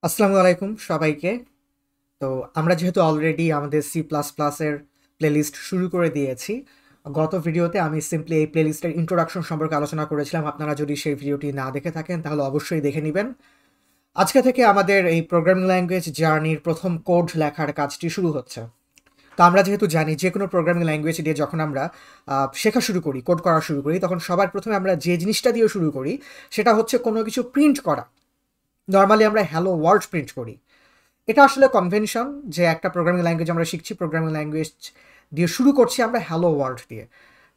আসসালামু আলাইকুম সবাইকে। তো আমরা যেহেতু অলরেডি আমাদের সি প্লাস প্লাসের প্লেলিস্ট শুরু করে দিয়েছি, গত ভিডিওতে আমি সিম্পলি এই প্লেলিস্টের ইন্ট্রোডাকশন সম্পর্কে আলোচনা করেছিলাম। আপনারা যদি সেই ভিডিওটি না দেখে থাকেন তাহলে অবশ্যই দেখে নেবেন। আজকে থেকে আমাদের এই প্রোগ্রামিং ল্যাঙ্গুয়েজ জার্নির প্রথম কোড লেখার কাজটি শুরু হচ্ছে। তো আমরা যেহেতু জানি যে কোনো প্রোগ্রামিং ল্যাঙ্গুয়েজ দিয়ে যখন আমরা শেখা শুরু করি, কোড করা শুরু করি, তখন সবার প্রথমে আমরা যে জিনিসটা দিয়ে শুরু করি সেটা হচ্ছে কোনো কিছু প্রিন্ট করা। নর্মালি আমরা হ্যালো ওয়ার্ল্ড প্রিন্ট করি। এটা আসলে কনভেনশন যে একটা প্রোগ্রামিং ল্যাঙ্গুয়েজ আমরা শিখছি, প্রোগ্রামিং ল্যাঙ্গুয়েজ দিয়ে শুরু করছি আমরা হ্যালো ওয়ার্ল্ড দিয়ে।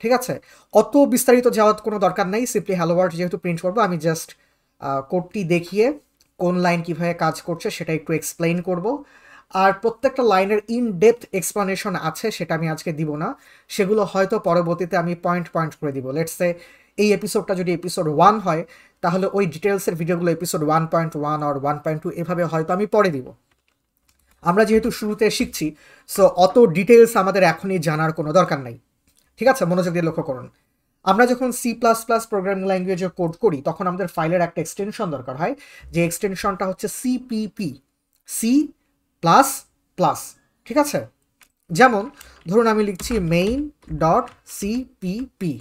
ঠিক আছে, অত বিস্তারিত যাওয়ার কোনো দরকার নেই। সিম্পলি হ্যালো ওয়ার্ল্ড যেহেতু প্রিন্ট করবো, আমি জাস্ট কোডটি দেখিয়ে কোন লাইন কীভাবে কাজ করছে সেটা একটু এক্সপ্লেইন করব। আর প্রত্যেকটা লাইনের ইন ডেপথ এক্সপ্লানেশন আছে, সেটা আমি আজকে দিব না, সেগুলো হয়তো পরবর্তীতে আমি পয়েন্ট পয়েন্ট করে দিব। লেটসে এই এপিসোডটা যদি এপিসোড 1 হয়, তাহলে ওই ডিটেলসের ভিডিওগুলো এপিসোড 1.1 আর 1.2 এভাবে হয়তো আমি পরে দিব। আমরা যেহেতু শুরুতে শিখছি, সো অত ডিটেলস আমাদের এখনই জানার কোনো দরকার নাই। ঠিক আছে, মনোযোগ দিয়ে লক্ষ্য করুন। আমরা যখন সি প্লাস প্লাস প্রোগ্রামিং ল্যাঙ্গুয়েজে কোড করি তখন আমাদের ফাইলের একটা এক্সটেনশন দরকার হয়, যে এক্সটেনশনটা হচ্ছে সিপিপি, সি প্লাস প্লাস। ঠিক আছে, যেমন ধরুন আমি লিখছি মেইন ডট সিপিপি,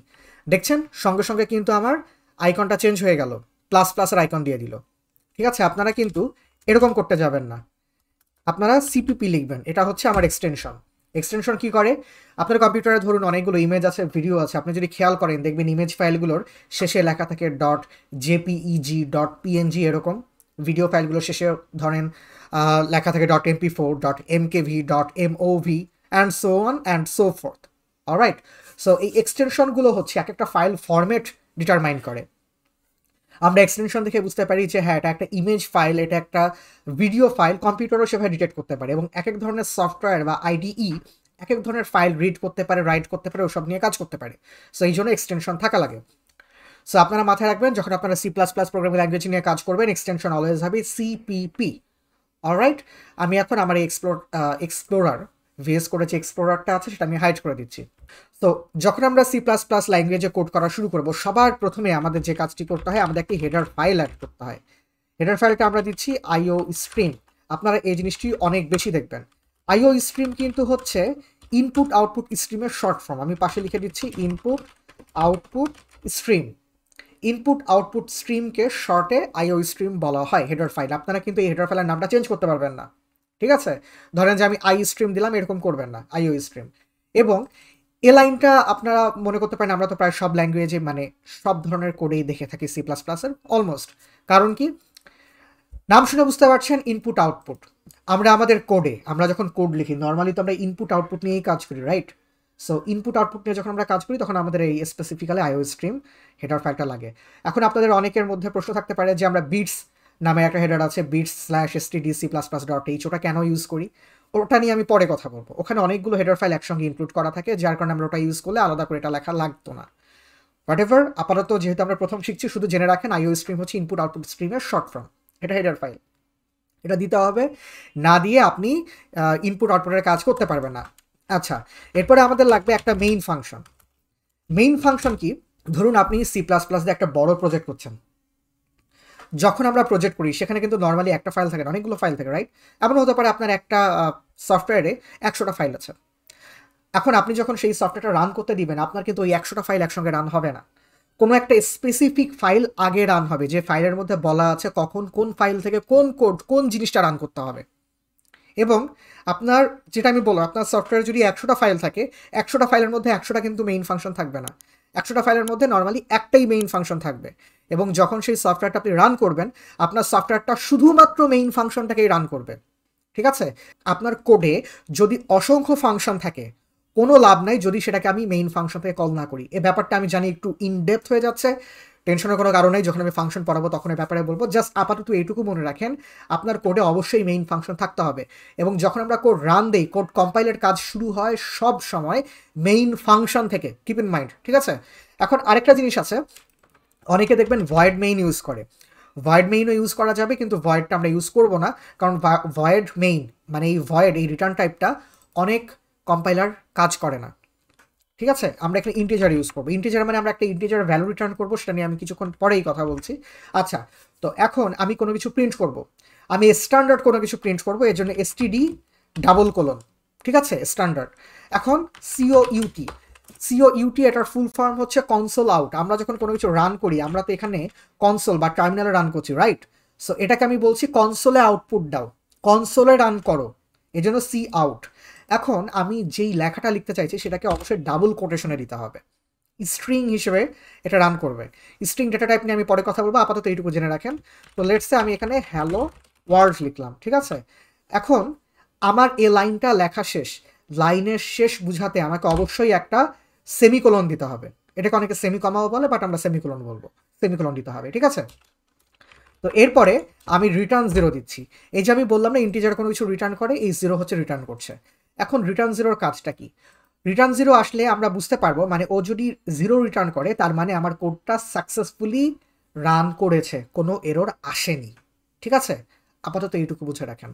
দেখছেন সঙ্গে সঙ্গে কিন্তু আমার আইকনটা চেঞ্জ হয়ে গেল, প্লাস প্লাসের আইকন দিয়ে দিল। ঠিক আছে, আপনারা কিন্তু এরকম করতে যাবেন না, আপনারা সিপিপি লিখবেন। এটা হচ্ছে আমার এক্সটেনশন। এক্সটেনশন কি করে, আপনার কম্পিউটারে ধরুন অনেকগুলো ইমেজ আছে, ভিডিও আছে, আপনি যদি খেয়াল করেন দেখবেন ইমেজ ফাইলগুলোর শেষে লেখা থাকে ডট জেপিইজি, ডট পিএনজি, এরকম। ভিডিও ফাইলগুলোর শেষে ধরেন লেখা থাকে dot MP four, dot MKV, dot MOV and so on and so forth. Alright, so এই এক্সটেনশনগুলো হচ্ছে এক একটা ফাইল ফরম্যাট ডিটারমাইন করে। আমরা এক্সটেনশন দেখে বুঝতে পারি যে হ্যাঁ, এটা একটা ইমেজ ফাইল, এটা একটা ভিডিও ফাইল, কম্পিউটারও সেভাবে ডিটেক্ট করতে পারে। এবং এক এক ধরনের সফটওয়্যার বা আইডিই এক এক ধরনের ফাইল রিড করতে পারে, রাইট করতে পারে, ওসব নিয়ে কাজ করতে পারে। সো এই জন্য এক্সটেনশন থাকা লাগে। সো আপনারা মাথায় রাখবেন, যখন আপনারা C plus plus programming language নিয়ে কাজ করবেন, এক্সটেনশন অলওয়েজ হবে সিপিপি। অলরাইট, আমি এখন আমার এই এক্সপ্লোরার ভিএস করে যে এক্সপ্লোরারটা আছে সেটা আমি হাইড করে দিচ্ছি। তো যখন আমরা সি প্লাস প্লাস ল্যাঙ্গুয়েজে কোড করা শুরু করব, সবার প্রথমে আমাদের যে কাজটি করতে হয়, আমাদের একটি হেডার ফাইল অ্যাড করতে হয়। হেডার ফাইলটা আমরা দিচ্ছি আইও স্ট্রিম। আপনারা এই জিনিসটি অনেক বেশি দেখবেন। আইও স্ট্রিম কিন্তু হচ্ছে ইনপুট আউটপুট স্ট্রিমের শর্ট ফর্ম। আমি পাশে লিখে দিচ্ছি input output stream. Input output স্ট্রিমকে শর্টে আইও স্ট্রিম বলা হয় হেডার ফাইল। আপনারা কিন্তু এই হেডার ফাইলের নামটা চেঞ্জ করতে পারবেন না। ঠিক আছে, ধরেন যে আমি আই স্ট্রিম দিলাম, এরকম করবেন না, আইও স্ট্রিম। এবং এ লাইনটা আপনারা মনে করতে পারেন, আমরা তো প্রায় সব ল্যাঙ্গুয়েজে মানে সব ধরনের কোডেই দেখে থাকি সি প্লাস প্লাসের অলমোস্ট। কারণ কি, নাম শুনে বুঝতে পারছেন ইনপুট আউটপুট। আমরা আমাদের কোডে, আমরা যখন কোড লিখি নর্মালি তো আমরা ইনপুট আউটপুট নিয়েই কাজ করি, রাইট? সো ইনপুট আউটপুট নিয়ে যখন আমরা কাজ করি তখন আমাদের এই স্পেসিফিক্যালি আইও স্ট্রিম হেডার ফাইলটা লাগে। এখন আপনাদের অনেকের মধ্যে প্রশ্ন থাকতে পারে যে আমরা বিটস নামে একটা হেডার আছে, bits slash STDC plus plus dot H, ওটা কেন ইউজ করি? ওটা নিয়ে আমি পরে কথা বলবো। ওখানে অনেকগুলো হেডার ফাইল একসঙ্গে ইনক্লুড করা থাকে, যার কারণে আমরা ওটা ইউজ করলে আলাদা করে এটা লেখা লাগতো না। হোয়াট এভার, আপাতত যেহেতু আমরা প্রথম শিখছি, শুধু জেনে রাখেন আইও স্ট্রিম হচ্ছে ইনপুট আউটপুট স্ট্রিমের শর্ট ফর্ম। এটা হেডার ফাইল, এটা দিতে হবে, না দিয়ে আপনি ইনপুট আউটপুটের কাজ করতে পারবেন না। আচ্ছা, এরপরে আমাদের লাগবে একটা মেইন ফাংশন। মেইন ফাংশন কি, ধরুন আপনি সি প্লাস প্লাস দিয়ে একটা বড় প্রজেক্ট করছেন। যখন আমরা প্রজেক্ট করি সেখানে কিন্তু নর্মালি একটা ফাইল থাকে না, অনেকগুলো ফাইল থাকে, রাইট? এমন হতে পারে আপনার একটা সফটওয়্যারে 100টা ফাইল আছে। এখন আপনি যখন সেই সফটওয়্যারটা রান করতে দিবেন, আপনার কিন্তু ওই 100টা ফাইল একসঙ্গে রান হবে না। কোনো একটা স্পেসিফিক ফাইল আগে রান হবে, যে ফাইলের মধ্যে বলা আছে কখন কোন ফাইল থেকে কোন কোড কোন জিনিসটা রান করতে হবে। এবং আপনার, যেটা আমি বললাম, আপনার সফটওয়্যারে যদি 100টা ফাইল থাকে, 100টা ফাইলের মধ্যে 100টা কিন্তু মেইন ফাংশন থাকবে না। 100টা ফাইলের মধ্যে নর্মালি একটাই মেইন ফাংশন থাকবে। এবং যখন সেই সফটওয়্যারটা আপনি রান করবেন, আপনার সফটওয়্যারটা শুধুমাত্র মেইন ফাংশনটাকেই রান করবে। ঠিক আছে, আপনার কোডে যদি অসংখ্য ফাংশন থাকে, কোনো লাভ নাই যদি সেটাকে আমি মেইন ফাংশন থেকে কল না করি। এই ব্যাপারটা আমি জানি একটু ইনডেপথ হয়ে যাচ্ছে, টেনশনের কোনো কারণ নেই, যখন আমি ফাংশন পড়াবো তখন এই ব্যাপারে বলবো। জাস্ট আপাতত এইটুকু মনে রাখেন, আপনার কোডে অবশ্যই মেইন ফাংশন থাকতে হবে। এবং যখন আমরা কোড রান দেই, কোড কম্পাইলের কাজ শুরু হয় সব সময় মেইন ফাংশন থেকে, কিপ ইন মাইন্ড। ঠিক আছে, এখন আরেকটা জিনিস আছে, অনেকে দেখবেন ভয়েড মেইন ইউজ করে। ভয়েড মেইনও ইউজ করা যাবে, কিন্তু ভয়েডটা আমরা ইউজ করবো না, কারণ ভয়েড মেইন মানে এই ভয়েড, এই রিটার্ন টাইপটা অনেক কম্পাইলার কাজ করে না। ঠিক আছে, আমরা একটা ইন্টিজার ইউজ করবো। ইন্টিজার মানে আমরা একটা ইন্টিজার ভ্যালু রিটার্ন করবো, সেটা নিয়ে আমি কিছুক্ষণ পরেই কথা বলছি। আচ্ছা, তো এখন আমি কোনো কিছু প্রিন্ট করব, আমি স্ট্যান্ডার্ড কোনো কিছু প্রিন্ট করব, এর জন্য এসটিডি ডাবল কোলন, ঠিক আছে, স্ট্যান্ডার্ড। এখন সিওইউটি, সিওইউটি এটার ফুল ফর্ম হচ্ছে কনসোল আউট। আমরা যখন কোনো কিছু রান করি, আমরা তো এখানে কনসোল বা টার্মিনালে রান করছি, রাইট? সো এটাকে আমি বলছি কনসোলে আউটপুট দাও, কনসোলে রান করো, এই জন্য সি আউট। এখন আমি যেই লেখাটা লিখতে চাইছি সেটাকে অবশ্যই ডাবল কোটেশনে দিতে হবে, স্ট্রিং হিসেবে এটা রান করবে। স্ট্রিং ডেটা টাইপ নিয়ে আমি পরে কথা বলবো, আপাতত এইটুকু জেনে রাখেন। তো লেটসে আমি এখানে হ্যালো ওয়ার্ল্ড লিখলাম, ঠিক আছে। এখন আমার এই লাইনটা লেখা শেষ, লাইনের শেষ বুঝাতে আমাকে অবশ্যই একটা সেমিকোলন দিতে হবে। এটাকে অনেকে সেমিকমাও বলে, বাট আমরা সেমিকোলন বলবো, সেমিকোলন দিতে হবে, ঠিক আছে। তো এরপরে আমি রিটার্ন 0 দিচ্ছি। এই যে আমি বললাম না ইন্টিজার কোনো কিছু রিটার্ন করে, এই 0 হচ্ছে রিটার্ন করছে। এখন রিটার্ন 0-র কাজটা কি? রিটার্ন 0 আসলে আমরা বুঝতে পারবো, মানে ও যদি 0 রিটার্ন করে তার মানে আমার কোডটা সাকসেসফুলি রান করেছে, কোনো এরর আসেনি, ঠিক আছে। আপাতত এইটুকু বুঝে রাখেন।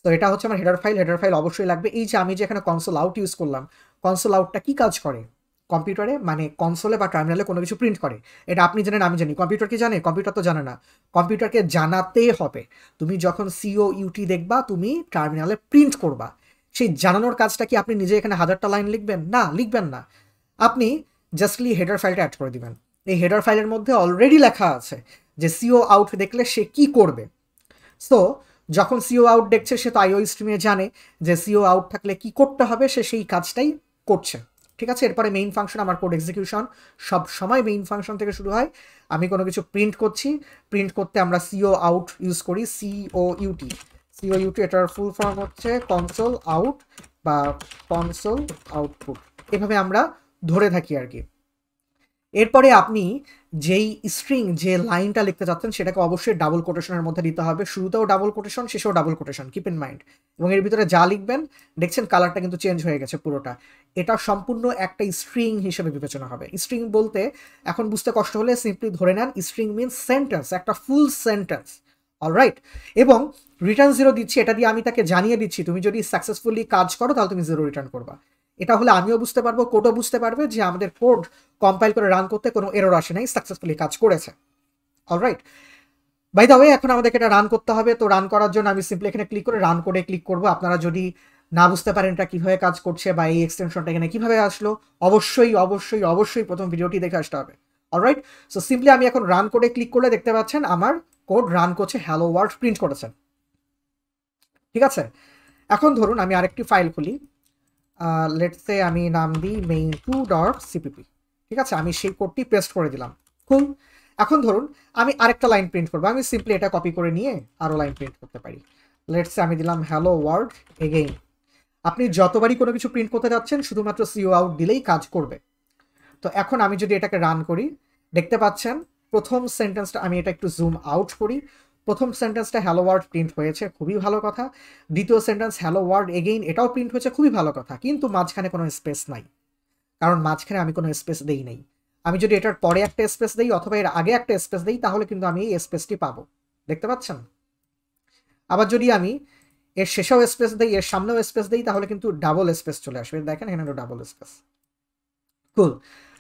তো এটা হচ্ছে আমার হেডার ফাইল, হেডার ফাইল অবশ্যই লাগবে। এই যে আমি যে এখানে কনসোল আউট ইউজ করলাম, কনসোল আউটটা কি কাজ করে কম্পিউটারে, মানে কনসোলে বা টার্মিনালে কোনো কিছু প্রিন্ট করে। এটা আপনি জানেন, আমি জানি, কম্পিউটার কি জানে? কম্পিউটার তো জানে না। কম্পিউটারকে জানাতে হবে। তুমি যখন সিওইউটি দেখবা, তুমি টার্মিনালে প্রিন্ট করবা, সেই জানানোর কাজটা কি আপনি নিজে এখানে হাজারটা লাইন লিখবেন? না, লিখবেন না। আপনি জাস্টলি হেডার ফাইলটা অ্যাড করে দিবেন। এই হেডার ফাইলের মধ্যে অলরেডি লেখা আছে যে সিও আউট দেখলে সে কি করবে। সো যখন সিও আউট দেখছে, সে তো আইও স্ট্রিমে জানে যে সিও আউট থাকলে কি করতে হবে, সে সেই কাজটাই করছে, ঠিক আছে। এরপরে মেইন ফাংশন, আমার কোড এক্সিকিউশন সব সময় মেইন ফাংশন থেকে শুরু হয়। আমি কোনো কিছু প্রিন্ট করছি, প্রিন্ট করতে আমরা সিও আউট ইউজ করি, সিওইউটি। সিওইউটি এটার ফুল ফর্ম হচ্ছে কনসোল আউট বা কনসোল আউটপুট, এভাবে আমরা ধরে থাকি আর কি। এরপরে আপনি যেই স্ট্রিং, যে লাইনটা লিখতে চাচ্ছেন সেটাকে অবশ্যই ডাবল কোটেশনের মধ্যে দিতে হবে। শুরুতেও ডাবল কোটেশন, শেষেও double quotation, keep in mind. এবং এর ভিতরে যা লিখবেন, দেখছেন কালারটা কিন্তু চেঞ্জ হয়ে গেছে পুরোটা। এটা সম্পূর্ণ একটা স্ট্রিং হিসেবে বিবেচনা হবে। স্ট্রিং বলতে এখন বুঝতে কষ্ট হলে সিম্পলি ধরে নেন, স্ট্রিং মিনস সেন্টেন্স, একটা ফুল সেন্টেন্স, অলরাইট। এবং রিটার্ন 0 দিচ্ছি, এটা দিয়ে আমি তাকে জানিয়ে দিচ্ছি তুমি যদি সাকসেসফুলি কাজ করো তাহলে তুমি 0 রিটার্ন করবা। এটা হলে আমিও বুঝতে পারবো, কোডও বুঝতে পারবে যে আমাদের কোড কম্পাইল করে রান করতে কোনো এরর আসে নাই, সাকসেসফুলি কাজ করেছে, অলরাইট। বাই দ্য ওয়ে, এখন আমাদেরকে এটা রান করতে হবে। তো রান করার জন্য আমি সিম্পলি এখানে ক্লিক করে রান কোডে ক্লিক করবো। আপনারা যদি না বুঝতে পারেন এটা কিভাবে কাজ করছে বা এই এক্সটেনশনটা এখানে কিভাবে আসলো, অবশ্যই অবশ্যই অবশ্যই প্রথম ভিডিওটি দেখে আসতে হবে, অলরাইট। সো সিম্পলি আমি এখন রান কোডে ক্লিক করলে দেখতে পাচ্ছেন আমার কোড রান করছে, হ্যালো ওয়ার্ল্ড প্রিন্ট করেছেন, ঠিক আছে। এখন ধরুন আমি আরেকটি ফাইল খুলি, লেটস সে আমি নাম দিই main2.cpp, ঠিক আছে। আমি সেই কোডটি পেস্ট করে দিলাম, খুল। এখন ধরুন আমি আরেকটা লাইন প্রিন্ট করবো, আমি সিম্পলি এটা কপি করে নিয়ে আরও লাইন প্রিন্ট করতে পারি। লেটস সে আমি দিলাম হ্যালো ওয়ার্ল্ড এগেইন। আপনি যতবারই কোনো কিছু প্রিন্ট করতে যাচ্ছেন শুধুমাত্র সিও আউট দিলেই কাজ করবে। তো এখন আমি যদি এটাকে রান করি, দেখতে পাচ্ছেন প্রথম সেন্টেন্সটা, আমি এটা একটু জুম আউট করি, প্রথম সেন্টেন্সটা হ্যালো ওয়ার্ল্ড প্রিন্ট হয়েছে, খুবই ভালো কথা। দ্বিতীয় সেন্টেন্স হ্যালো ওয়ার্ল্ড এগেইন, এটাও প্রিন্ট হয়েছে, খুবই ভালো কথা। কিন্তু মাঝখানে কোনো স্পেস নাই, কারণ মাঝখানে আমি কোনো স্পেস দেই নাই। আমি যদি এটার পরে একটা স্পেস দিই অথবা এর আগে একটা স্পেস দিই তাহলে কিন্তু আমি এই স্পেসটি পাবো, দেখতে পাচ্ছেন। আবার যদি আমি এর শেষেও স্পেস দিই, এর সামনেও স্পেস দিই, তাহলে কিন্তু ডাবল স্পেস চলে আসবে, দেখেন এখানে ডাবল স্পেস, কুল।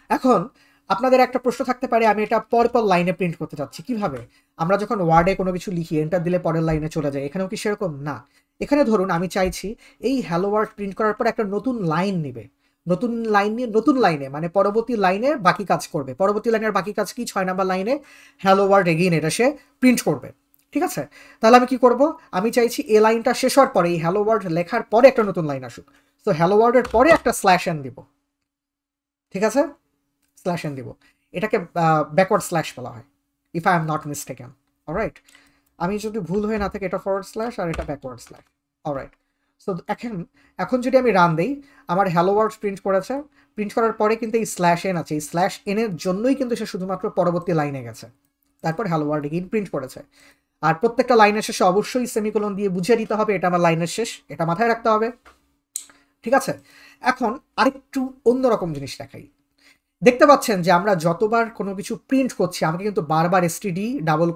এখন আপনাদের একটা প্রশ্ন থাকতে পারে, আমি এটা পরপর লাইনে প্রিন্ট করতে চাচ্ছি, কিভাবে? আমরা যখন ওয়ার্ডে কোনো কিছু লিখি, এন্টার দিলে পরের লাইনে চলে যায়, এখানেও কি সেরকম? না। এখানে ধরুন আমি চাইছি এই হ্যালো ওয়ার্ল্ড প্রিন্ট করার পর একটা নতুন লাইন নেবে, নতুন লাইন নিয়ে নতুন লাইনে, মানে পরবর্তী লাইনে বাকি কাজ করবে। পরবর্তী লাইনের বাকি কাজ কি? 6 নাম্বার লাইনে হ্যালো ওয়ার্ল্ড এগেইন এটা সে প্রিন্ট করবে, ঠিক আছে। তাহলে আমি কি করব? আমি চাইছি এই লাইনটা শেষ হওয়ার পরে, এই হ্যালো ওয়ার্ল্ড লেখার পরে একটা নতুন লাইন আসুক। তো হ্যালো ওয়ার্ল্ডের পরে একটা স্ল্যাশ এন দিব, ঠিক আছে, স্ল্যাশ এন দিব। এটাকে ব্যাকওয়ার্ড স্ল্যাশ বলা হয়, if I am not mistaken, alright. আমি যদি ভুল হয়ে না থাকে, এটা ফরওয়ার্ড স্ল্যাশ আর এটা ব্যাকওয়ার্ড স্ল্যাশ, অলরাইট। সো এখন যদি আমি রান দিই, আমার হ্যালো ওয়ার্ল্ড প্রিন্ট করেছে, প্রিন্ট করার পরে কিন্তু এই স্ল্যাশ এন আছে, এই স্ল্যাশ এনের জন্যই কিন্তু সে শুধুমাত্র পরবর্তী লাইনে গেছে, তারপর হ্যালো ওয়ার্ল্ড এগেইন প্রিন্ট করেছে। আর প্রত্যেকটা লাইনের শেষে অবশ্যই সেমিকোলন দিয়ে বুঝিয়ে দিতে হবে এটা আমার লাইনের শেষ, এটা মাথায় রাখতে হবে, ঠিক আছে। এখন আরেকটু অন্যরকম জিনিস দেখাই। দেখতে পাচ্ছেন যে আমরা যতবার কোনো কিছু প্রিন্ট করছি আমাকে কিন্তু বারবার এসটিডি ডাবল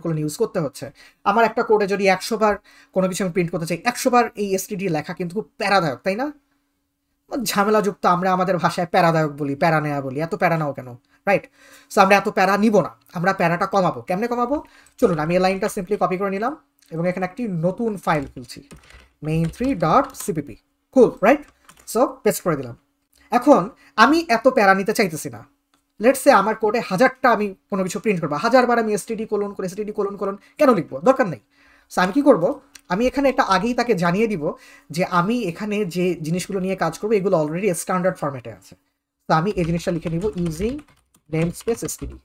কোলন ইউজ করতে হচ্ছে। আমার একটা কোডে যদি 100 বার কোনো কিছু আমি প্রিন্ট করতে চাই, 100 বার এই এসটিডি লেখা কিন্তু খুব প্যারাদায়ক, তাই না? ঝামেলাযুক্ত, আমরা আমাদের ভাষায় প্যারাদায়ক বলি, প্যারা নেয়া বলি, এত প্যারা নাও কেন? রাইট? সো আমরা এত প্যারা নিব না, আমরা প্যারাটা কমাবো। কেমনে কমাবো? চলুন আমি এই লাইনটা সিম্পলি কপি করে নিলাম এবং এখানে একটি নতুন ফাইল খুলছি, main3.cpp। কুল, রাইট? সো পেস্ট করে দিলাম। এখন আমি এত প্যারা নিতে চাইতেছি না। লেটস সে আমার কোডে 1000টা আমি কোনো কিছু প্রিন্ট করবো, 1000বার আমি এসটিডি কোলন করে এসটিডি কোলন কোলন কেন লিখবো? দরকার নেই। সো আমি কি করব, আমি এখানে এটা আগেই তাকে জানিয়ে দিব যে আমি এখানে যে জিনিসগুলো নিয়ে কাজ করবো এগুলো অলরেডি স্ট্যান্ডার্ড ফরম্যাটে আছে। তো আমি এই জিনিসটা লিখে নিব ইউজিং নেমস্পেস এসটিডি।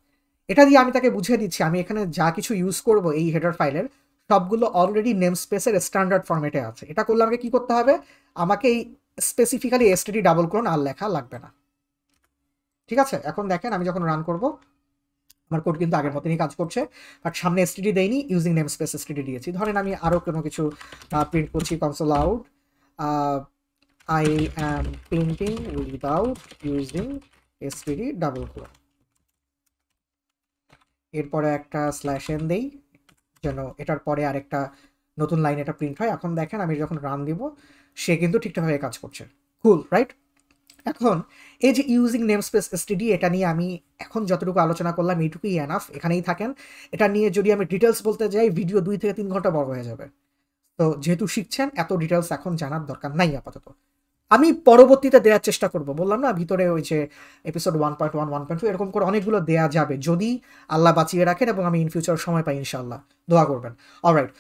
এটা দিয়ে আমি তাকে বুঝিয়ে দিচ্ছি আমি এখানে যা কিছু ইউজ করব এই হেডার ফাইলের সবগুলো অলরেডি নেমস্পেসের স্ট্যান্ডার্ড ফরম্যাটে আছে। এটা করলে আমাকে কি করতে হবে, আমাকে এই স্পেসিফিক্যালি এসটিডি ডাবল ক্লোন আর লেখা লাগবে না। ঠিক আছে? এখন দেখেন আমি যখন রান করব আমার কোড কিন্তু আগের মতনই কাজ করছে, বাট সামনে এসটিডি দেইনি, ইউজিং নেমস্পেস এসটিডি দিয়েছি। ধরেন আমি আরও কোনো কিছু প্রিন্ট করছি, console out I am printing without using STD double clone, এরপরে একটা স্ল্যাশ এন দেই যেন এটার পরে আরেকটা নতুন লাইন এটা প্রিন্ট হয়। এখন দেখেন আমি যখন রান দিব সে কিন্তু ঠিকঠাকভাবে কাজ করছে। কুল, রাইট? এখন এই যে ইউজিং নেমস্পেস এসটিডি, এটা নিয়ে আমি এখন যতটুকু আলোচনা করলাম এইটুকুই এনাফ, এখানেই থাকেন। এটা নিয়ে যদি আমি ডিটেলস বলতে যাই ভিডিও 2 থেকে 3 ঘন্টা বড় হয়ে যাবে। তো যেহেতু শিখছেন এত ডিটেলস এখন জানার দরকার নাই আপাতত। আমি পরবর্তীতে দেওয়ার চেষ্টা করব, বললাম না ভিতরে ওই যে এপিসোড 1.1 1.2 এরকম করে অনেকগুলো দেয়া যাবে যদি আল্লাহ বাঁচিয়ে রাখেন এবং আমি ইন ফিউচার সময় পাই, ইনশাআল্লাহ দোয়া করবেন। অলরাইট,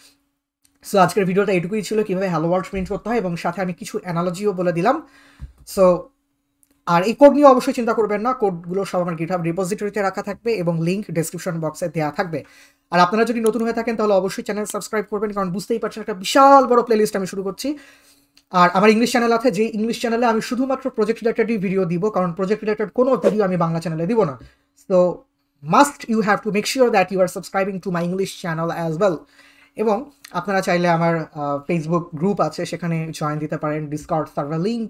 সো আজকের ভিডিওটা এইটুকুই ছিল, কীভাবে হ্যালো ওয়ার্ল্ড প্রিন্ট করতে হয়, এবং সাথে আমি কিছু অ্যানালজিও বলে দিলাম। সো আর এই কোড নিয়ে অবশ্যই চিন্তা করবেন না, কোডগুলো সব আমার গিটহাব রিপোজিটরিতে রাখা থাকবে এবং লিঙ্ক ডেসক্রিপশন বক্সে দেওয়া থাকবে। আর আপনারা যদি নতুন হয়ে থাকেন তাহলে অবশ্যই চ্যানেল সাবস্ক্রাইব করবেন, কারণ বুঝতেই পারছেন একটা বিশাল বড় প্লেলিস্ট আমি শুরু করছি। আর আমার ইংলিশ চ্যানেল আছে, যে ইংলিশ চ্যানেলে আমি শুধুমাত্র প্রজেক্ট রিলেটেডই ভিডিও দিব, কারণ প্রজেক্ট রিলেটেড কোনো ভিডিও আমি বাংলা চ্যানেলে দিব না। So must you have to make sure that you are subscribing to my English channel as well. এবং আপনারা চাইলে আমার ফেসবুক গ্রুপ আছে, সেখানে জয়েন দিতে পারেন। Discord server link,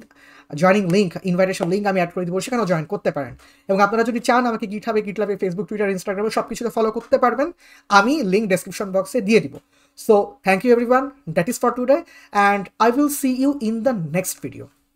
joining link, invitation link আমি অ্যাড করে দিব, সেখানেও জয়েন করতে পারেন। এবং আপনারা যদি চান আমাকে গিটহাবে, ফেসবুক, টুইটার, ইনস্টাগ্রামে সব কিছুতে ফলো করতে পারবেন, আমি লিঙ্ক ডেসক্রিপশন বক্সে দিয়ে দিব। So thank you everyone, that is for today, and I will see you in the next video.